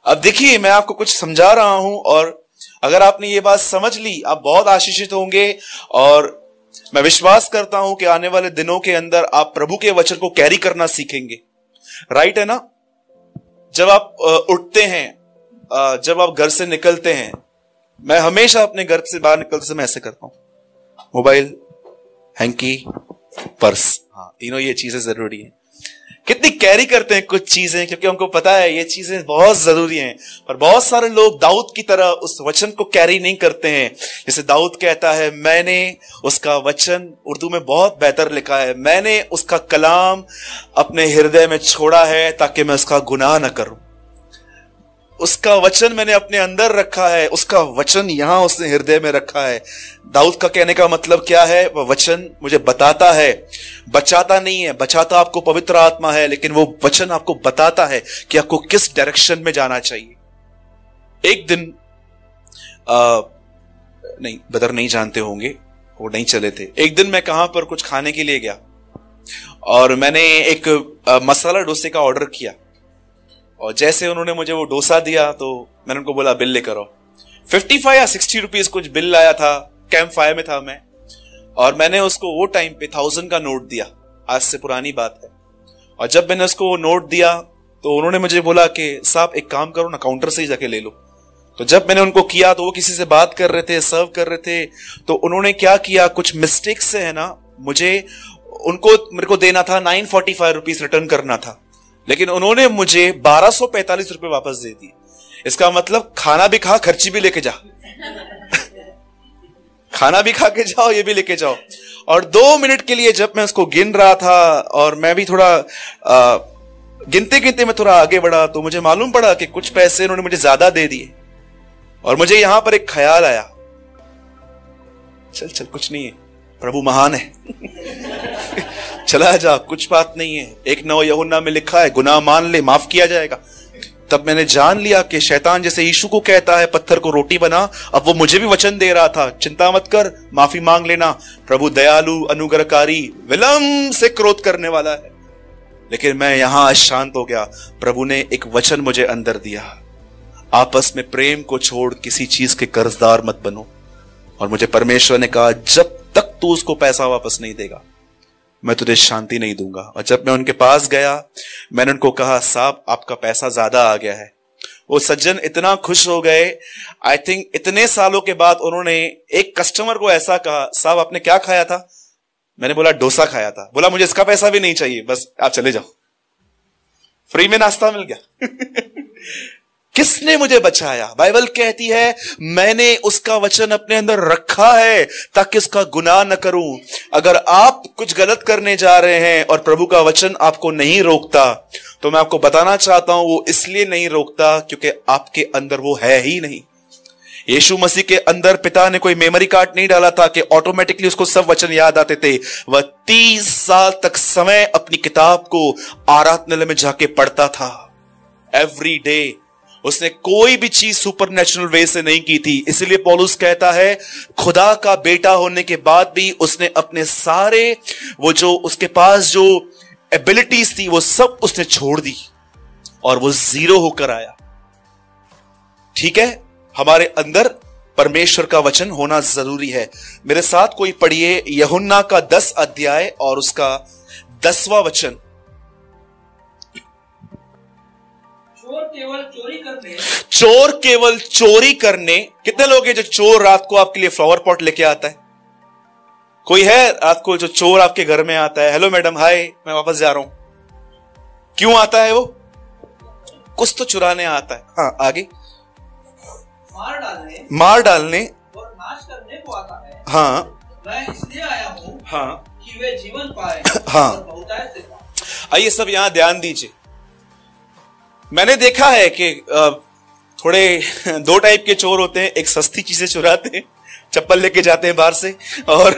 अब देखिए, मैं आपको कुछ समझा रहा हूं और अगर आपने ये बात समझ ली, आप बहुत आशीषित होंगे। और मैं विश्वास करता हूं कि आने वाले दिनों के अंदर आप प्रभु के वचन को कैरी करना सीखेंगे। राइट है ना? जब आप उठते हैं, जब आप घर से निकलते हैं, मैं हमेशा अपने घर से बाहर निकलते समय ऐसे करता हूं, मोबाइल, हैंकी, पर्स, हाँ तीनों ये चीजें जरूरी हैं। कितनी कैरी करते हैं कुछ चीजें, क्योंकि उनको पता है ये चीजें बहुत जरूरी हैं। पर बहुत सारे लोग दाऊद की तरह उस वचन को कैरी नहीं करते हैं। जैसे दाऊद कहता है, मैंने उसका वचन, उर्दू में बहुत बेहतर लिखा है, मैंने उसका कलाम अपने हृदय में छोड़ा है ताकि मैं उसका गुनाह न करूं। उसका वचन मैंने अपने अंदर रखा है, उसका वचन यहां उसने हृदय में रखा है। दाऊद का कहने का मतलब क्या है? वह वचन मुझे बताता है, बचाता नहीं है। बचाता आपको पवित्र आत्मा है, लेकिन वो वचन आपको बताता है कि आपको किस डायरेक्शन में जाना चाहिए। एक दिन नहीं, बदर नहीं जानते होंगे, वो नहीं चले थे। एक दिन मैं कहां पर कुछ खाने के लिए गया और मैंने एक मसाला डोसे का ऑर्डर किया। और जैसे उन्होंने मुझे वो डोसा दिया तो मैंने उनको बोला बिल लेकर आओ। 55 या 60 रुपीज कुछ बिल लाया था। कैंप फायर में था मैं, और मैंने उसको वो टाइम पे 1000 का नोट दिया। आज से पुरानी बात है। और जब मैंने उसको वो नोट दिया तो उन्होंने मुझे बोला कि साहब एक काम करो ना, काउंटर से ही जाके ले लो। तो जब मैंने उनको किया तो वो किसी से बात कर रहे थे, सर्व कर रहे थे। तो उन्होंने क्या किया, कुछ मिस्टेक से है ना, मेरे को देना था 945 रुपीज, रिटर्न करना था, लेकिन उन्होंने मुझे 1245 रुपए वापस दे दिए। इसका मतलब खाना भी खा, खर्ची भी लेके जा। खाना भी खा के जाओ, ये भी लेके जाओ। और 2 मिनट के लिए जब मैं उसको गिन रहा था और मैं भी थोड़ा गिनते गिनते मैं थोड़ा आगे बढ़ा, तो मुझे मालूम पड़ा कि कुछ पैसे उन्होंने मुझे ज्यादा दे दिए। और मुझे यहां पर एक ख्याल आया, चल चल कुछ नहीं है, प्रभु महान है। चला जा, कुछ बात नहीं है। 1:9 यूहन्ना में लिखा है, गुनाह मान ले, माफ किया जाएगा। तब मैंने जान लिया कि शैतान जैसे यीशु को कहता है पत्थर को रोटी बना, अब वो मुझे भी वचन दे रहा था, चिंता मत कर, माफी मांग लेना, प्रभु दयालु, अनुग्रहकारी, विलंब से क्रोध करने वाला है। लेकिन मैं यहां शांत हो गया। प्रभु ने एक वचन मुझे अंदर दिया, आपस में प्रेम को छोड़ किसी चीज के कर्जदार मत बनो। और मुझे परमेश्वर ने कहा, जब तक तू उसको पैसा वापस नहीं देगा, मैं तुझे शांति नहीं दूंगा। और जब मैं उनके पास गया, मैंने उनको कहा, साहब आपका पैसा ज्यादा आ गया है। वो सज्जन इतना खुश हो गए। आई थिंक इतने सालों के बाद उन्होंने एक कस्टमर को ऐसा कहा, साहब आपने क्या खाया था? मैंने बोला डोसा खाया था। बोला मुझे इसका पैसा भी नहीं चाहिए, बस आप चले जाओ, फ्री में नाश्ता मिल गया। किसने मुझे बचाया? बाइबल कहती है, मैंने उसका वचन अपने अंदर रखा है ताकि उसका गुनाह न करूं। अगर आप कुछ गलत करने जा रहे हैं और प्रभु का वचन आपको नहीं रोकता, तो मैं आपको बताना चाहता हूं, वो इसलिए नहीं रोकता क्योंकि आपके अंदर वो है ही नहीं। यीशु मसीह के अंदर पिता ने कोई मेमोरी कार्ड नहीं डाला था कि ऑटोमेटिकली उसको सब वचन याद आते थे। वह 30 साल तक समय अपनी किताब को आराधनालय में जाके पढ़ता था। एवरी डे उसने कोई भी चीज सुपरनेचुरल वे से नहीं की थी। इसलिए पौलुस कहता है, खुदा का बेटा होने के बाद भी उसने अपने सारे वो जो उसके पास जो एबिलिटीज थी वो सब उसने छोड़ दी और वो 0 होकर आया। ठीक है, हमारे अंदर परमेश्वर का वचन होना जरूरी है। मेरे साथ कोई पढ़िए यूहन्ना का 10 अध्याय और उसका 10वां वचन। चोर केवल चोरी करने। कितने लोग हैं जो चोर रात को आपके लिए फ्लावर पॉट लेके आता है? कोई है रात को जो चोर आपके घर में आता है? हेलो मैडम, हाय, मैं वापस जा रहा हूं। क्यों आता है वो? कुछ तो चुराने आता है। हाँ आगे। मार डालने और नाश करने को आता है। हाँ, मैं इसलिए आया हूँ, हाँ, कि वे जीवन पाए। हाँ। और बहुतायत से पाए। आइए सब यहां ध्यान दीजिए। मैंने देखा है कि थोड़े 2 टाइप के चोर होते हैं। एक सस्ती चीजें चुराते हैं, चप्पल लेके जाते हैं बाहर से, और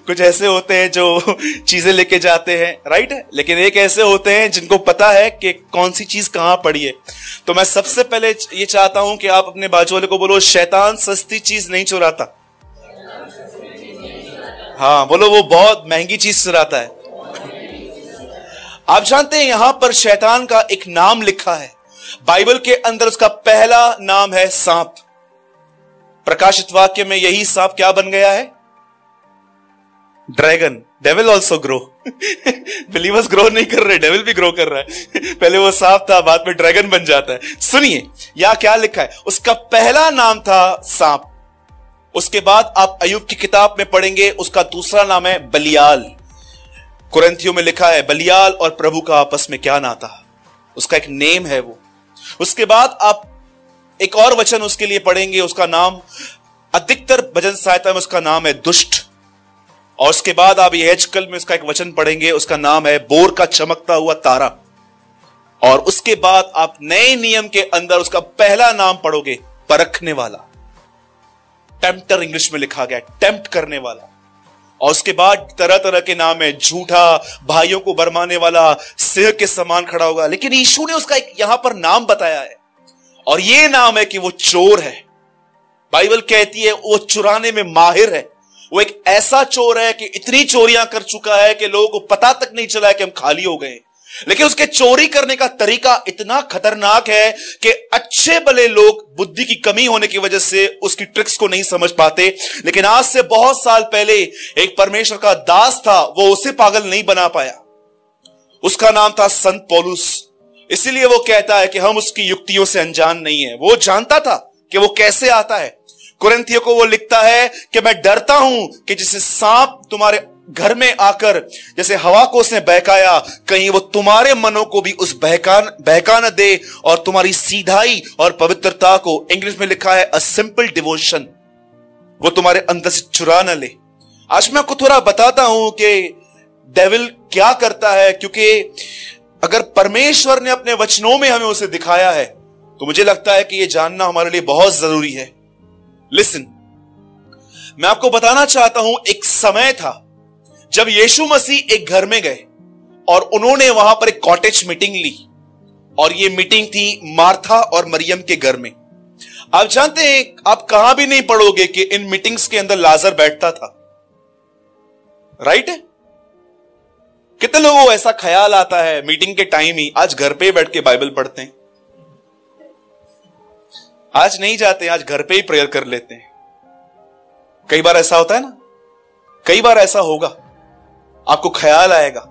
कुछ ऐसे होते हैं जो चीजें लेके जाते हैं, राइट है। लेकिन एक ऐसे होते हैं जिनको पता है कि कौन सी चीज कहां पड़ी है। तो मैं सबसे पहले ये चाहता हूं कि आप अपने बाजू वाले को बोलो, शैतान सस्ती चीज नहीं चुराता। हाँ बोलो, वो बहुत महंगी चीज चुराता है। आप जानते हैं यहां पर शैतान का एक नाम लिखा है। बाइबल के अंदर उसका पहला नाम है सांप। प्रकाशित वाक्य में यही सांप क्या बन गया है? Dragon. Devil also grow. Believers grow नहीं कर रहे, डेविल भी ग्रो कर रहा है। पहले वो सांप था, बाद में ड्रैगन बन जाता है। सुनिए यहां क्या लिखा है, उसका पहला नाम था सांप। उसके बाद आप अय्यूब की किताब में पढ़ेंगे, उसका दूसरा नाम है बलियाल। कुरिन्थियों में लिखा है बलियाल और प्रभु का आपस में क्या नाता, उसका एक नेम है वो। उसके बाद आप एक और वचन उसके लिए पढ़ेंगे, उसका नाम अधिकतर भजन सहायता में उसका नाम है दुष्ट। और उसके बाद आप यहेजकेल में उसका एक वचन पढ़ेंगे, उसका नाम है बोर का चमकता हुआ तारा। और उसके बाद आप नए नियम के अंदर उसका पहला नाम पढ़ोगे, परखने वाला। टेम्पटर इंग्लिश में लिखा गया, टेम्प्ट करने वाला। और उसके बाद तरह तरह के नाम है, झूठा, भाइयों को बरमाने वाला, सिंह के समान खड़ा होगा। लेकिन यीशु ने उसका एक यहां पर नाम बताया है, और यह नाम है कि वो चोर है। बाइबल कहती है वो चुराने में माहिर है। वो एक ऐसा चोर है कि इतनी चोरियां कर चुका है कि लोगों को पता तक नहीं चला है कि हम खाली हो गए। लेकिन उसके चोरी करने का तरीका इतना खतरनाक है कि अच्छे भले लोग बुद्धि की कमी होने की वजह से उसकी ट्रिक्स को नहीं समझ पाते। लेकिन आज से बहुत साल पहले एक परमेश्वर का दास था, वो उसे पागल नहीं बना पाया। उसका नाम था संत पौलुस। इसीलिए वो कहता है कि हम उसकी युक्तियों से अनजान नहीं है। वो जानता था कि वो कैसे आता है। कुरिन्थियों को वो लिखता है कि मैं डरता हूं कि जैसे सांप तुम्हारे घर में आकर जैसे हवा को उसने बहकाया, कहीं वो तुम्हारे मनों को भी उस बहका न दे और तुम्हारी सीधाई और पवित्रता को, इंग्लिश में लिखा है अ सिंपल डिवोशन, वो तुम्हारे अंदर से चुरा न ले। आज मैं आपको थोड़ा बताता हूं कि डेविल क्या करता है, क्योंकि अगर परमेश्वर ने अपने वचनों में हमें उसे दिखाया है तो मुझे लगता है कि यह जानना हमारे लिए बहुत जरूरी है। लिसन, मैं आपको बताना चाहता हूं, एक समय था जब यीशु मसीह एक घर में गए और उन्होंने वहां पर एक कॉटेज मीटिंग ली, और यह मीटिंग थी मार्था और मरियम के घर में। आप जानते हैं, आप कहां भी नहीं पढ़ोगे कि इन मीटिंग्स के अंदर लाजर बैठता था, राइट है? कितने लोगों को ऐसा ख्याल आता है मीटिंग के टाइम ही, आज घर पे बैठ के बाइबल पढ़ते हैं, आज नहीं जाते, आज घर पे ही प्रेयर कर लेते हैं। कई बार ऐसा होता है ना, कई बार ऐसा होगा, आपको ख्याल आएगा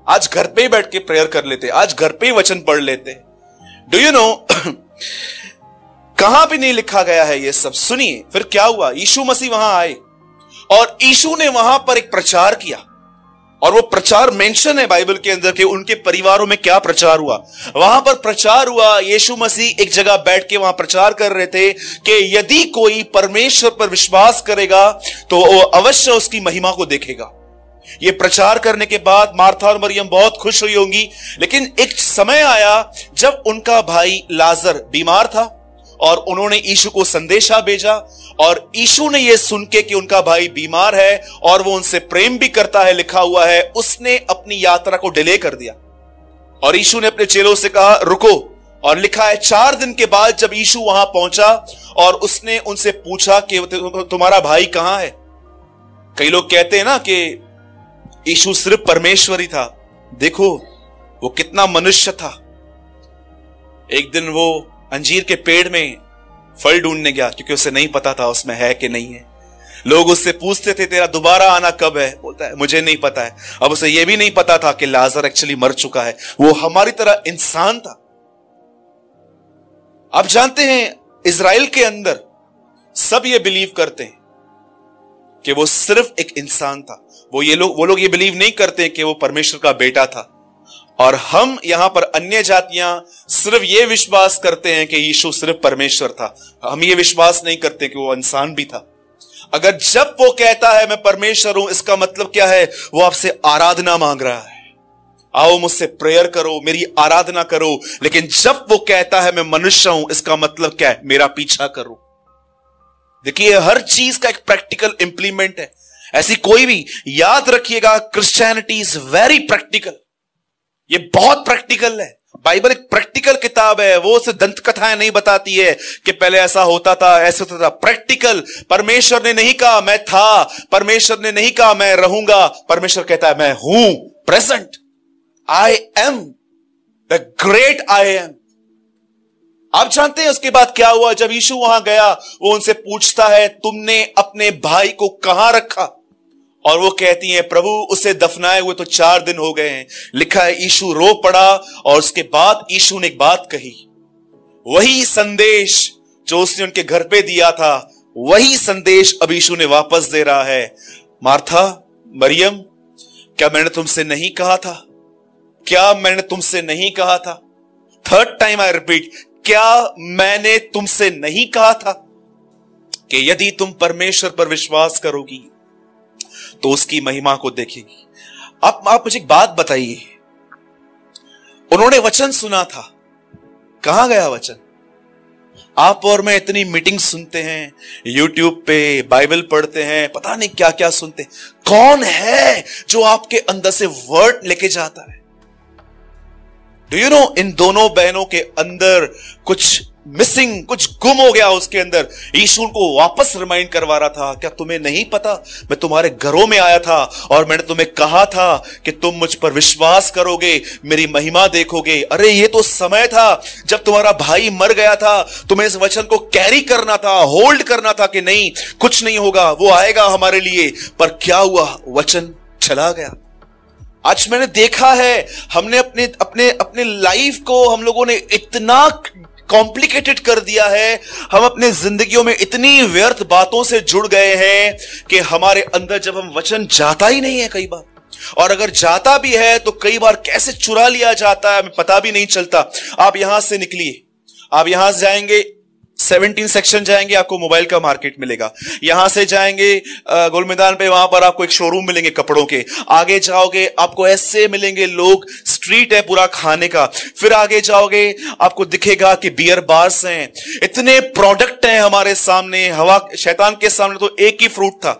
आज घर पे ही बैठ के प्रेयर कर लेते, आज घर पे ही वचन पढ़ लेते। डू यू नो कहां भी नहीं लिखा गया है ये सब। सुनिए फिर क्या हुआ, यीशु मसीह वहां आए और यीशु ने वहां पर एक प्रचार किया, और वो प्रचार मेंशन है बाइबल के अंदर कि उनके परिवारों में क्या प्रचार हुआ। वहां पर प्रचार हुआ, यीशु मसीह एक जगह बैठ के वहां प्रचार कर रहे थे कि यदि कोई परमेश्वर पर विश्वास करेगा तो वो अवश्य उसकी महिमा को देखेगा। ये प्रचार करने के बाद मार्था और मरियम बहुत खुश हुई होंगी। लेकिन एक समय आया जब उनका भाई लाजर बीमार था और उन्होंने यीशु को संदेशा भेजा, और यीशु ने यह सुन के कि उनका भाई बीमार है और वो उनसे प्रेम भी करता है, लिखा हुआ है, उसने अपनी यात्रा को डिले कर दिया। और यीशु ने अपने चेलों से कहा रुको, और लिखा है 4 दिन के बाद जब यीशु वहां पहुंचा और उसने उनसे पूछा कि तुम्हारा भाई कहां है। कई लोग कहते हैं ना कि यीशु सिर्फ परमेश्वर ही था, देखो वो कितना मनुष्य था। एक दिन वो अंजीर के पेड़ में फल ढूंढने गया, क्योंकि उसे नहीं पता था उसमें है कि नहीं है। लोग उससे पूछते थे तेरा दोबारा आना कब है, बोलता है मुझे नहीं पता है। अब उसे यह भी नहीं पता था कि लाजर एक्चुअली मर चुका है, वो हमारी तरह इंसान था। आप जानते हैं इजराइल के अंदर सब ये बिलीव करते हैं कि वो सिर्फ एक इंसान था। वो लोग ये बिलीव नहीं करते कि वो परमेश्वर का बेटा था। और हम यहां पर अन्य जातियां सिर्फ ये विश्वास करते हैं कि यीशु सिर्फ परमेश्वर था, हम ये विश्वास नहीं करते कि वो इंसान भी था। अगर जब वो कहता है मैं परमेश्वर हूं, इसका मतलब क्या है, वो आपसे आराधना मांग रहा है, आओ मुझसे प्रेयर करो, मेरी आराधना करो। लेकिन जब वो कहता है मैं मनुष्य हूं, इसका मतलब क्या है, मेरा पीछा करो। देखिए हर चीज का एक प्रैक्टिकल इंप्लीमेंट है। ऐसी कोई भी, याद रखिएगा, क्रिश्चियनिटी इज वेरी प्रैक्टिकल, ये बहुत प्रैक्टिकल है। बाइबल एक प्रैक्टिकल किताब है, वो सिर्फ दंत कथाएं नहीं बताती है कि पहले ऐसा होता था ऐसा होता था। प्रैक्टिकल, परमेश्वर ने नहीं कहा मैं था, परमेश्वर ने नहीं कहा मैं रहूंगा, परमेश्वर कहता है मैं हूं, present, I am the great I am. आप जानते हैं उसके बाद क्या हुआ? जब यीशु वहां गया, वो उनसे पूछता है, तुमने अपने भाई को कहां रखा? और वो कहती हैं, प्रभु उसे दफनाए हुए तो 4 दिन हो गए हैं। लिखा है यीशु रो पड़ा और उसके बाद यीशु ने एक बात कही, वही संदेश जो उसने उनके घर पे दिया था, वही संदेश अब यीशु ने वापस दे रहा है। मार्था, मरियम, क्या मैंने तुमसे नहीं कहा था? क्या मैंने तुमसे नहीं कहा था? थर्ड टाइम आई रिपीट, क्या मैंने तुमसे नहीं कहा था कि यदि तुम परमेश्वर पर विश्वास करोगी तो उसकी महिमा को देखेगी? आप मुझे एक बात बताइए, उन्होंने वचन सुना था, कहां गया वचन? आप और मैं इतनी मीटिंग सुनते हैं, यूट्यूब पे बाइबल पढ़ते हैं, पता नहीं क्या क्या सुनते हैं। कौन है जो आपके अंदर से वर्ड लेके जाता है? डू यू नो, इन दोनों बहनों के अंदर कुछ मिसिंग, कुछ गुम हो गया उसके अंदर। यीशु उनको वापस रिमाइंड करवा रहा था, क्या तुम्हें नहीं पता मैं तुम्हारे घरों में आया था और मैंने तुम्हें कहा था कि तुम मुझ पर विश्वास करोगे, मेरी महिमा देखोगे। अरे ये तो समय था जब तुम्हारा भाई मर गया था, तुम्हें इस वचन को कैरी करना था, होल्ड करना था कि नहीं कुछ नहीं होगा, वो आएगा हमारे लिए। पर क्या हुआ? वचन चला गया। आज मैंने देखा है, हमने अपने लाइफ को हम लोगों ने इतना कॉम्प्लिकेटेड कर दिया है, हम अपने जिंदगियों में इतनी व्यर्थ बातों से जुड़ गए हैं कि हमारे अंदर जब हम वचन जाता ही नहीं है कई बार, और अगर जाता भी है तो कई बार कैसे चुरा लिया जाता है हमें पता भी नहीं चलता। आप यहां से निकलिए, आप यहां से जाएंगे 17 सेक्शन जाएंगे, आपको मोबाइल का मार्केट मिलेगा। यहां से जाएंगे गोल मैदान पे, वहां पर आपको एक शोरूम मिलेंगे कपड़ों के। आगे जाओगे आपको ऐसे मिलेंगे लोग, स्ट्रीट है पूरा खाने का। फिर आगे जाओगे आपको दिखेगा कि बियर बार्स हैं, इतने प्रोडक्ट हैं हमारे सामने। हवा शैतान के सामने तो एक ही फ्रूट था,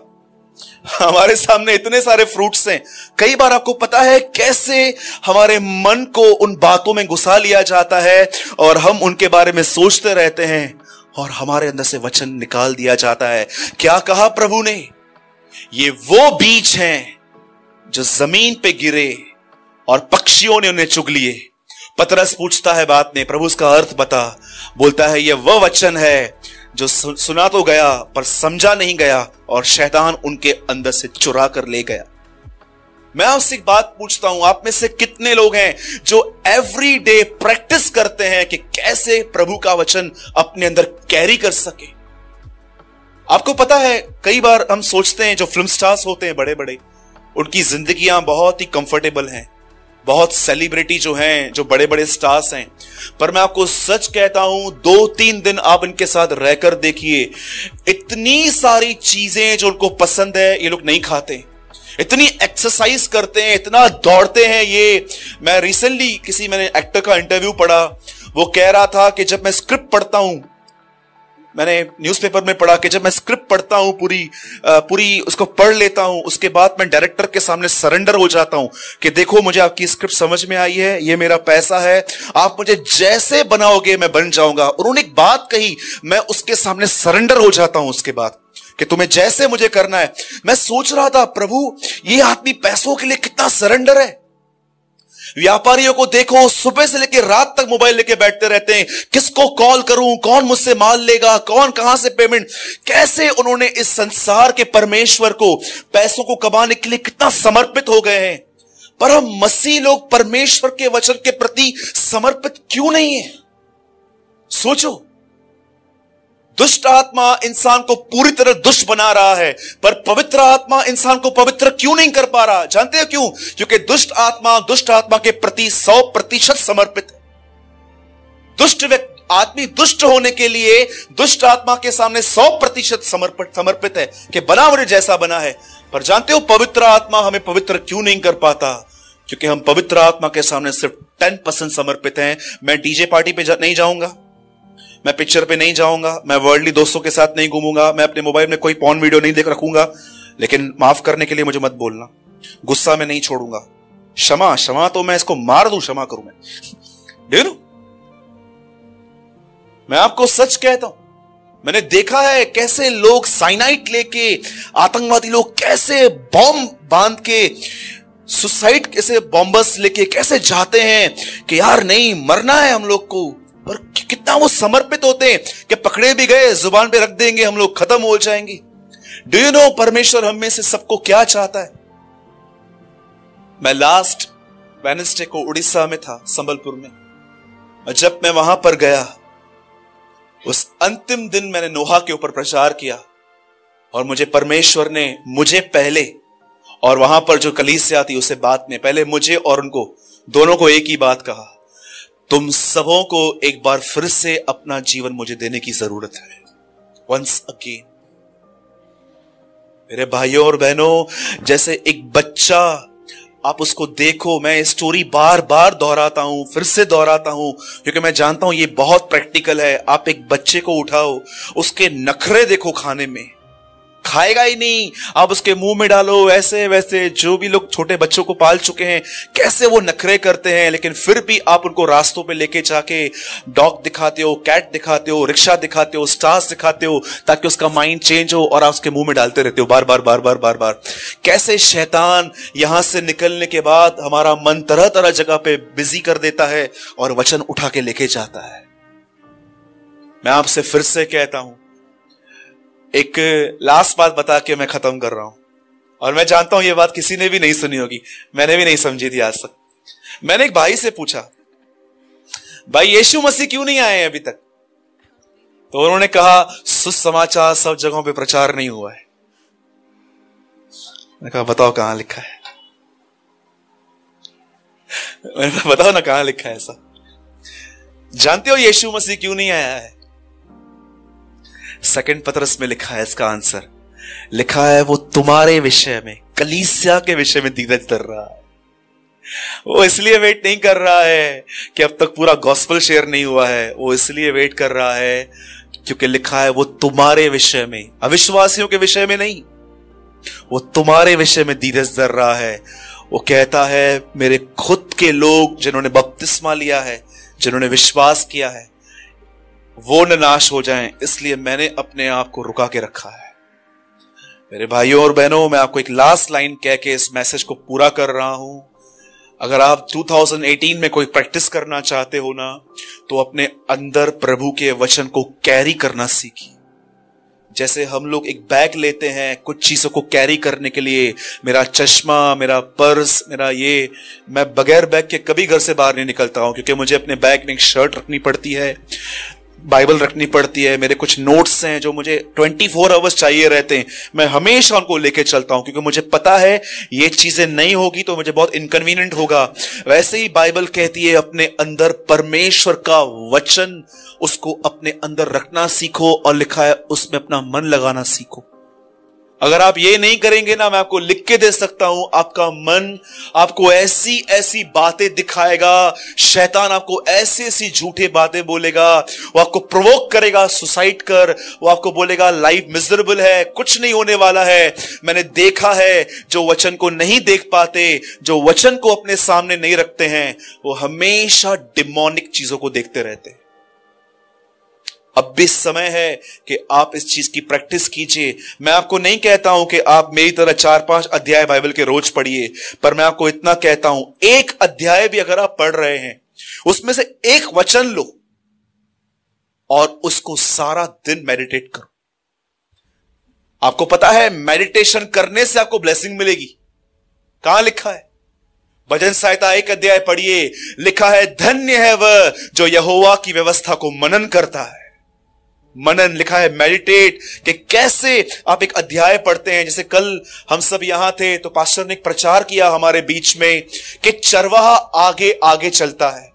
हमारे सामने इतने सारे फ्रूट्स हैं। कई बार आपको पता है कैसे हमारे मन को उन बातों में घुसा लिया जाता है और हम उनके बारे में सोचते रहते हैं और हमारे अंदर से वचन निकाल दिया जाता है। क्या कहा प्रभु ने? ये वो बीज हैं जो जमीन पे गिरे और पक्षियों ने उन्हें चुग लिए। पतरस पूछता है बात ने, प्रभु उसका अर्थ बता। बोलता है ये वह वचन है जो सुना तो गया पर समझा नहीं गया और शैतान उनके अंदर से चुरा कर ले गया। मैं आपसे एक बात पूछता हूं, आप में से कितने लोग हैं जो एवरी डे प्रैक्टिस करते हैं कि कैसे प्रभु का वचन अपने अंदर कैरी कर सके? आपको पता है कई बार हम सोचते हैं जो फिल्म स्टार्स होते हैं बड़े बड़े, उनकी जिंदगियां बहुत ही कंफर्टेबल हैं, बहुत सेलिब्रिटी जो हैं, जो बड़े बड़े स्टार्स हैं। पर मैं आपको सच कहता हूं, 2-3 दिन आप इनके साथ रहकर देखिए, इतनी सारी चीजें जो उनको पसंद है ये लोग नहीं खाते। इतनी एक्सरसाइज करते हैं, इतना दौड़ते हैं ये। मैं रिसेंटली मैंने एक्टर का इंटरव्यू पढ़ा, वो कह रहा था कि जब मैं स्क्रिप्ट पढ़ता हूं, मैंने न्यूज़पेपर में पढ़ा कि जब मैं स्क्रिप्ट पढ़ता हूं पूरी उसको पढ़ लेता हूं, उसके बाद मैं डायरेक्टर के सामने सरेंडर हो जाता हूं कि देखो मुझे आपकी स्क्रिप्ट समझ में आई है, ये मेरा पैसा है, आप मुझे जैसे बनाओगे मैं बन जाऊंगा। उन्होंने एक बात कही, मैं उसके सामने सरेंडर हो जाता हूं उसके बाद कि तुम्हें जैसे मुझे करना है। मैं सोच रहा था प्रभु ये आदमी पैसों के लिए कितना सरेंडर है। व्यापारियों को देखो, सुबह से लेकर रात तक मोबाइल लेके बैठते रहते हैं, किसको कॉल करूं, कौन मुझसे माल लेगा, कौन कहां से पेमेंट। कैसे उन्होंने इस संसार के परमेश्वर को, पैसों को कमाने के लिए कितना समर्पित हो गए हैं। पर हम मसीह लोग परमेश्वर के वचन के प्रति समर्पित क्यों नहीं है? सोचो, दुष्ट आत्मा इंसान को पूरी तरह दुष्ट बना रहा है, पर पवित्र आत्मा इंसान को पवित्र क्यों नहीं कर पा रहा? जानते हैं क्यों? क्योंकि दुष्ट आत्मा के प्रति 100% समर्पित है। दुष्ट आदमी दुष्ट होने के लिए दुष्ट आत्मा के सामने 100% समर्पित है कि बना मुझे जैसा बना है। पर जानते हो पवित्र आत्मा हमें पवित्र क्यों नहीं कर पाता? क्योंकि हम पवित्र आत्मा के सामने सिर्फ 10% समर्पित हैं। मैं डीजे पार्टी पे नहीं जाऊंगा, मैं पिक्चर पे नहीं जाऊंगा, मैं वर्ल्डली दोस्तों के साथ नहीं घूमूंगा, मैं अपने मोबाइल में कोई पॉर्न वीडियो नहीं देख रखूंगा। लेकिन माफ करने के लिए मुझे मत बोलना, गुस्सा में नहीं छोड़ूंगा, क्षमा तो मैं इसको मार दूं, क्षमा करूं मैं। देखो, मैं आपको सच कहता हूं, मैंने देखा है कैसे लोग साइनाइड लेके, आतंकवादी लोग कैसे बॉम्ब बांध के, सुसाइड कैसे बॉम्बर्स लेके कैसे जाते हैं कि यार नहीं मरना है हम लोग को, और कितना वो समर्पित होते हैं कि पकड़े भी गए जुबान पे रख देंगे, हम लोग खत्म हो जाएंगे। डू यू नो परमेश्वर हम में से सबको क्या चाहता है? मैं लास्ट वेडनेसडे को उड़ीसा में था, संबलपुर में, और जब मैं वहां पर गया, उस अंतिम दिन मैंने नोहा के ऊपर प्रचार किया और मुझे परमेश्वर ने, मुझे पहले और वहां पर जो कलीसिया थी उसे बाद में, पहले मुझे और उनको दोनों को एक ही बात कहा, तुम सबों को एक बार फिर से अपना जीवन मुझे देने की जरूरत है, वंस अगेन। मेरे भाइयों और बहनों, जैसे एक बच्चा, आप उसको देखो, मैं स्टोरी बार बार दोहराता हूं, फिर से दोहराता हूं, क्योंकि मैं जानता हूं ये बहुत प्रैक्टिकल है। आप एक बच्चे को उठाओ, उसके नखरे देखो, खाने में खाएगा ही नहीं, आप उसके मुंह में डालो, ऐसे वैसे, जो भी लोग छोटे बच्चों को पाल चुके हैं कैसे वो नखरे करते हैं, लेकिन फिर भी आप उनको रास्तों पे लेके जाके डॉग दिखाते हो, कैट दिखाते हो, रिक्शा दिखाते हो, स्टार्स दिखाते हो, ताकि उसका माइंड चेंज हो, और आप उसके मुंह में डालते रहते हो बार बार बार बार बार बार। कैसे शैतान यहां से निकलने के बाद हमारा मन तरह तरह जगह पे बिजी कर देता है और वचन उठा के लेके जाता है। मैं आपसे फिर से कहता हूं, एक लास्ट बात बता के मैं खत्म कर रहा हूं, और मैं जानता हूं ये बात किसी ने भी नहीं सुनी होगी, मैंने भी नहीं समझी थी आज तक। मैंने एक भाई से पूछा, भाई यीशु मसीह क्यों नहीं आए अभी तक? तो उन्होंने कहा, सुसमाचार सब जगहों पे प्रचार नहीं हुआ है। मैंने कहा बताओ कहां लिखा है? मैंने कहा बताओ ना कहां लिखा है ऐसा? जानते हो यीशु मसीह क्यों नहीं आया है? सेकंड पतरस में लिखा है इसका आंसर, लिखा है वो तुम्हारे विषय में, कलीसिया के विषय में धीरज धर रहा है। वो इसलिए वेट नहीं कर रहा है कि अब तक पूरा गॉस्पेल शेयर नहीं हुआ है, वो इसलिए वेट कर रहा है क्योंकि लिखा है वो तुम्हारे विषय में, अविश्वासियों के विषय में नहीं, वो तुम्हारे विषय में धीरज धर रहा है। वो कहता है मेरे खुद के लोग जिन्होंने बपतिस्मा लिया है, जिन्होंने विश्वास किया है, वो न नाश हो जाएं, इसलिए मैंने अपने आप को रुका के रखा है। मेरे भाइयों और बहनों, मैं आपको एक लास्ट लाइन कह के इस मैसेज को पूरा कर रहा हूं। अगर आप 2018 में कोई प्रैक्टिस करना चाहते हो ना, तो अपने अंदर प्रभु के वचन को कैरी करना सीखिए। जैसे हम लोग एक बैग लेते हैं कुछ चीजों को कैरी करने के लिए, मेरा चश्मा, मेरा पर्स, मेरा ये, मैं बगैर बैग के कभी घर से बाहर नहीं निकलता हूं, क्योंकि मुझे अपने बैग में एक शर्ट रखनी पड़ती है, बाइबल रखनी पड़ती है, मेरे कुछ नोट्स हैं जो मुझे 24 आवर्स चाहिए रहते हैं, मैं हमेशा उनको लेके चलता हूं, क्योंकि मुझे पता है ये चीजें नहीं होगी तो मुझे बहुत इनकन्वीनियंट होगा। वैसे ही बाइबल कहती है अपने अंदर परमेश्वर का वचन, उसको अपने अंदर रखना सीखो, और लिखा है उसमें अपना मन लगाना सीखो। अगर आप ये नहीं करेंगे ना, मैं आपको लिख के दे सकता हूं, आपका मन आपको ऐसी ऐसी बातें दिखाएगा, शैतान आपको ऐसी ऐसी झूठे बातें बोलेगा, वो आपको प्रोवोक करेगा सुसाइड कर, वो आपको बोलेगा लाइफ मिजरेबल है, कुछ नहीं होने वाला है। मैंने देखा है जो वचन को नहीं देख पाते, जो वचन को अपने सामने नहीं रखते हैं, वो हमेशा डिमोनिक चीजों को देखते रहते हैं। अब भी समय है कि आप इस चीज की प्रैक्टिस कीजिए। मैं आपको नहीं कहता हूं कि आप मेरी तरह 4-5 अध्याय बाइबल के रोज पढ़िए, पर मैं आपको इतना कहता हूं, एक अध्याय भी अगर आप पढ़ रहे हैं, उसमें से एक वचन लो और उसको सारा दिन मेडिटेट करो। आपको पता है मेडिटेशन करने से आपको ब्लेसिंग मिलेगी। कहां लिखा है? भजन संहिता 1 अध्याय पढ़िए, लिखा है धन्य है वह जो यहोवा की व्यवस्था को मनन करता है। मनन लिखा है मेडिटेट, कि कैसे आप एक अध्याय पढ़ते हैं। जैसे कल हम सब यहां थे तो पास्टर ने एक प्रचार किया हमारे बीच में कि चरवाहा आगे आगे चलता है।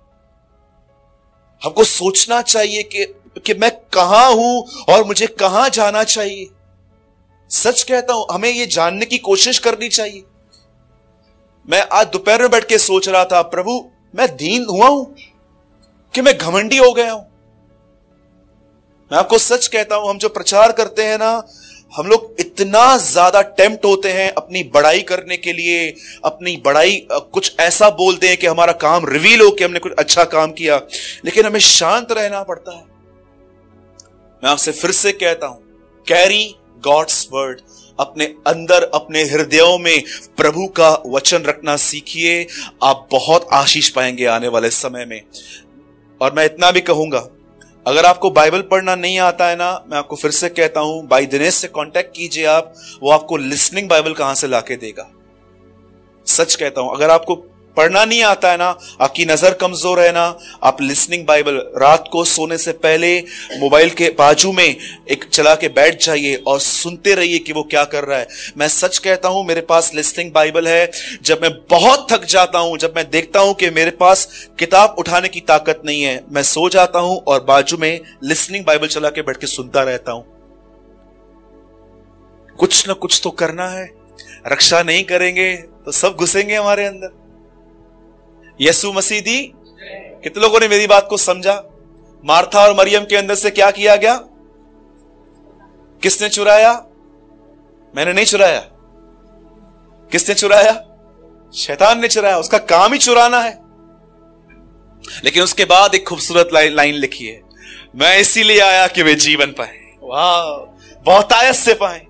हमको सोचना चाहिए कि मैं कहां हूं और मुझे कहां जाना चाहिए। सच कहता हूं, हमें यह जानने की कोशिश करनी चाहिए। मैं आज दोपहर में बैठ के सोच रहा था, प्रभु मैं दीन हुआ हूं कि मैं घमंडी हो गया हूं। मैं आपको सच कहता हूं, हम जो प्रचार करते हैं ना, हम लोग इतना ज्यादा टेम्प्ट होते हैं अपनी बड़ाई करने के लिए, अपनी बड़ाई कुछ ऐसा बोलते हैं कि हमारा काम रिवील हो कि हमने कुछ अच्छा काम किया, लेकिन हमें शांत रहना पड़ता है। मैं आपसे फिर से कहता हूं, कैरी गॉड्स वर्ड, अपने अंदर अपने हृदयों में प्रभु का वचन रखना सीखिए। आप बहुत आशीष पाएंगे आने वाले समय में। और मैं इतना भी कहूंगा, अगर आपको बाइबल पढ़ना नहीं आता है ना, मैं आपको फिर से कहता हूं, भाई दिनेश से कांटेक्ट कीजिए आप, वो आपको लिसनिंग बाइबल कहां से लाके देगा। सच कहता हूं, अगर आपको पढ़ना नहीं आता है ना, आपकी नजर कमजोर है ना, आप लिसनिंग बाइबल रात को सोने से पहले मोबाइल के बाजू में एक चला के बैठ जाइए और सुनते रहिए कि वो क्या कर रहा है। मैं सच कहता हूं, मेरे पास लिसनिंग बाइबल है। जब मैं बहुत थक जाता हूं, जब मैं देखता हूं कि मेरे पास किताब उठाने की ताकत नहीं है, मैं सो जाता हूं और बाजू में लिसनिंग बाइबल चला के बैठ के सुनता रहता हूं। कुछ ना कुछ तो करना है, रक्षा नहीं करेंगे तो सब घुसेंगे हमारे अंदर। यीशु मसीह दी। कितने लोगों ने मेरी बात को समझा? मार्था और मरियम के अंदर से क्या किया गया? किसने चुराया? मैंने नहीं चुराया। किसने चुराया? शैतान ने चुराया। उसका काम ही चुराना है। लेकिन उसके बाद एक खूबसूरत लाइन लिखी है, मैं इसीलिए आया कि वे जीवन पाए। वाह, बहुतायत से पाए।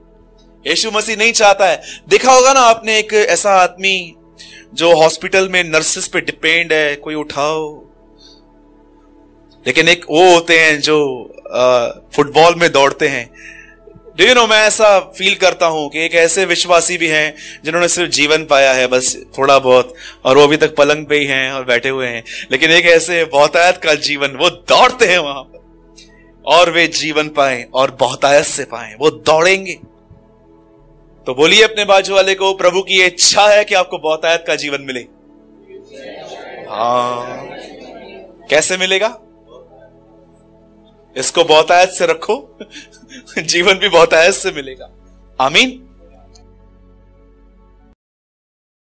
यीशु मसीह नहीं चाहता है। देखा होगा ना आपने, एक ऐसा आदमी जो हॉस्पिटल में नर्सेस पे डिपेंड है, कोई उठाओ, लेकिन एक वो होते हैं जो फुटबॉल में दौड़ते हैं। डू यू नो, मैं ऐसा फील करता हूं कि एक ऐसे विश्वासी भी हैं जिन्होंने सिर्फ जीवन पाया है, बस थोड़ा बहुत, और वो अभी तक पलंग पे ही हैं और बैठे हुए हैं। लेकिन एक ऐसे बहुतायत का जीवन, वो दौड़ते हैं वहां पर और वे जीवन पाए और बहुतायत से पाए। वो दौड़ेंगे। तो बोलिए अपने बाजू वाले को, प्रभु की ये इच्छा है कि आपको बहुतायत का जीवन मिले। हाँ, कैसे मिलेगा? इसको बहुतायत से रखो, जीवन भी बहुतायत से मिलेगा। आमीन।